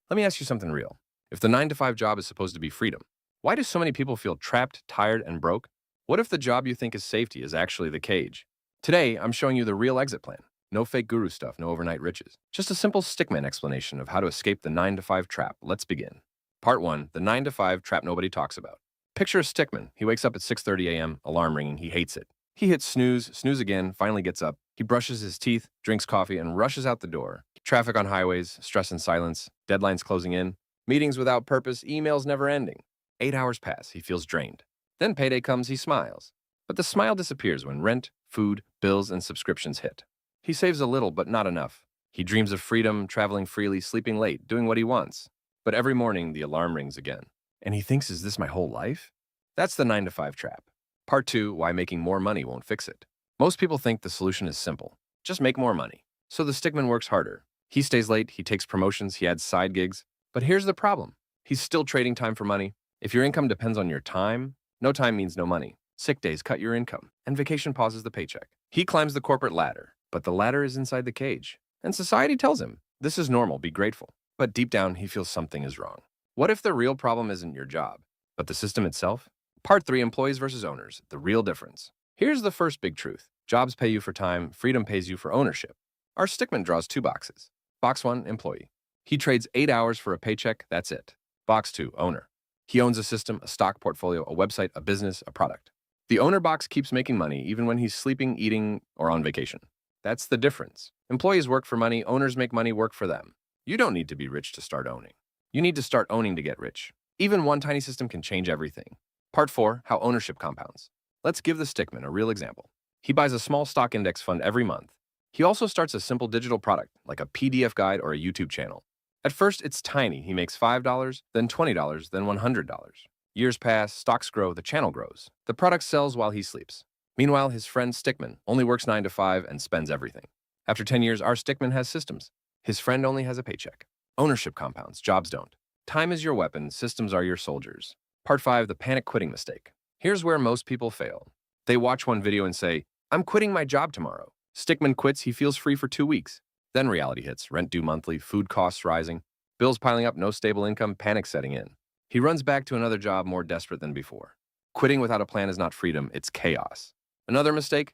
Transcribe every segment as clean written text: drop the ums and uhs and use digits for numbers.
Let me ask you something real. If the 9 to 5 job is supposed to be freedom, why do so many people feel trapped, tired, and broke? What if the job you think is safety is actually the cage? Today, I'm showing you the real exit plan. No fake guru stuff, no overnight riches. Just a simple stickman explanation of how to escape the 9 to 5 trap. Let's begin. Part 1, the 9 to 5 trap nobody talks about. Picture a stickman. He wakes up at 6:30 a.m., alarm ringing, he hates it. He hits snooze, snooze again, finally gets up. He brushes his teeth, drinks coffee, and rushes out the door. Traffic on highways, stress and silence, deadlines closing in, meetings without purpose, emails never ending. 8 hours pass, he feels drained. Then payday comes, he smiles. But the smile disappears when rent, food, bills, and subscriptions hit. He saves a little, but not enough. He dreams of freedom, traveling freely, sleeping late, doing what he wants. But every morning, the alarm rings again. And he thinks, is this my whole life? That's the 9 to 5 trap. Part 2, why making more money won't fix it. Most people think the solution is simple. Just make more money. So the stickman works harder. He stays late, he takes promotions, he adds side gigs. But here's the problem. He's still trading time for money. If your income depends on your time, no time means no money. Sick days cut your income, and vacation pauses the paycheck. He climbs the corporate ladder, but the ladder is inside the cage. And society tells him, this is normal, be grateful. But deep down, he feels something is wrong. What if the real problem isn't your job, but the system itself? Part 3, employees versus owners, the real difference. Here's the first big truth. Jobs pay you for time, freedom pays you for ownership. Our stickman draws 2 boxes. Box 1, employee. He trades 8 hours for a paycheck, that's it. Box 2, owner. He owns a system, a stock portfolio, a website, a business, a product. The owner box keeps making money even when he's sleeping, eating, or on vacation. That's the difference. Employees work for money, owners make money work for them. You don't need to be rich to start owning. You need to start owning to get rich. Even one tiny system can change everything. Part 4, how ownership compounds. Let's give the stickman a real example. He buys a small stock index fund every month. He also starts a simple digital product, like a PDF guide or a YouTube channel. At first, it's tiny. He makes $5, then $20, then $100. Years pass, stocks grow, the channel grows. The product sells while he sleeps. Meanwhile, his friend Stickman only works 9 to 5 and spends everything. After 10 years, our Stickman has systems. His friend only has a paycheck. Ownership compounds, jobs don't. Time is your weapon, systems are your soldiers. Part 5, the panic quitting mistake. Here's where most people fail. They watch one video and say, I'm quitting my job tomorrow. Stickman quits, he feels free for 2 weeks. Then reality hits, rent due monthly, food costs rising, bills piling up, no stable income, panic setting in. He runs back to another job more desperate than before. Quitting without a plan is not freedom, it's chaos. Another mistake?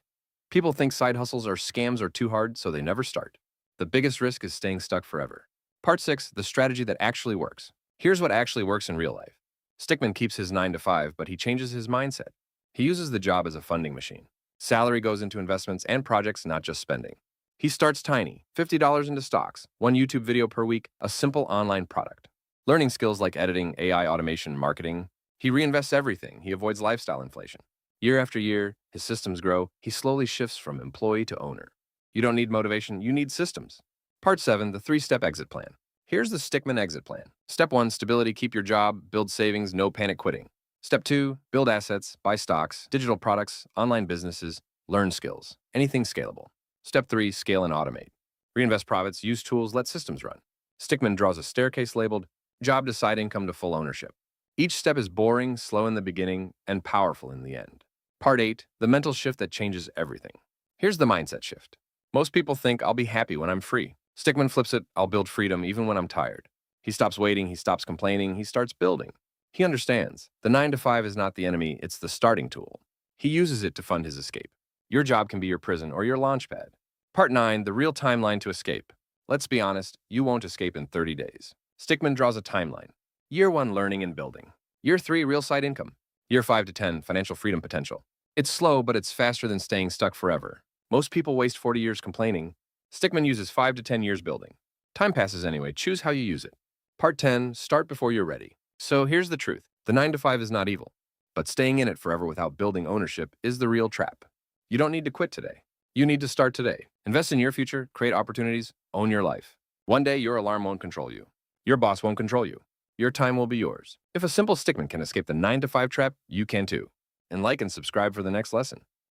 People think side hustles are scams or too hard, so they never start. The biggest risk is staying stuck forever. Part 6, the strategy that actually works. Here's what actually works in real life. Stickman keeps his 9 to 5, but he changes his mindset. He uses the job as a funding machine. Salary goes into investments and projects, not just spending. He starts tiny, $50 into stocks, 1 YouTube video per week, a simple online product. Learning skills like editing, AI automation, marketing. He reinvests everything. He avoids lifestyle inflation. Year after year, his systems grow. He slowly shifts from employee to owner. You don't need motivation, you need systems. Part 7, the 3-step exit plan. Here's the Stickman exit plan. Step 1, stability, keep your job, build savings, no panic quitting. Step 2, build assets, buy stocks, digital products, online businesses, learn skills, anything scalable. Step 3, scale and automate. Reinvest profits, use tools, let systems run. Stickman draws a staircase labeled job to side income to full ownership. Each step is boring, slow in the beginning, and powerful in the end. Part 8, the mental shift that changes everything. Here's the mindset shift. Most people think I'll be happy when I'm free. Stickman flips it, I'll build freedom even when I'm tired. He stops waiting, he stops complaining, he starts building. He understands the 9 to 5 is not the enemy, it's the starting tool. He uses it to fund his escape. Your job can be your prison or your launchpad. Part 9, the real timeline to escape. Let's be honest, you won't escape in 30 days. Stickman draws a timeline. Year 1, learning and building. Year 3, real side income. Year 5 to 10, financial freedom potential. It's slow, but it's faster than staying stuck forever. Most people waste 40 years complaining. Stickman uses 5 to 10 years building. Time passes anyway, choose how you use it. Part 10, start before you're ready. So here's the truth. The 9 to 5 is not evil, but staying in it forever without building ownership is the real trap. You don't need to quit today. You need to start today. Invest in your future, create opportunities, own your life. One day, your alarm won't control you. Your boss won't control you. Your time will be yours. If a simple stickman can escape the 9 to 5 trap, you can too. And like and subscribe for the next lesson.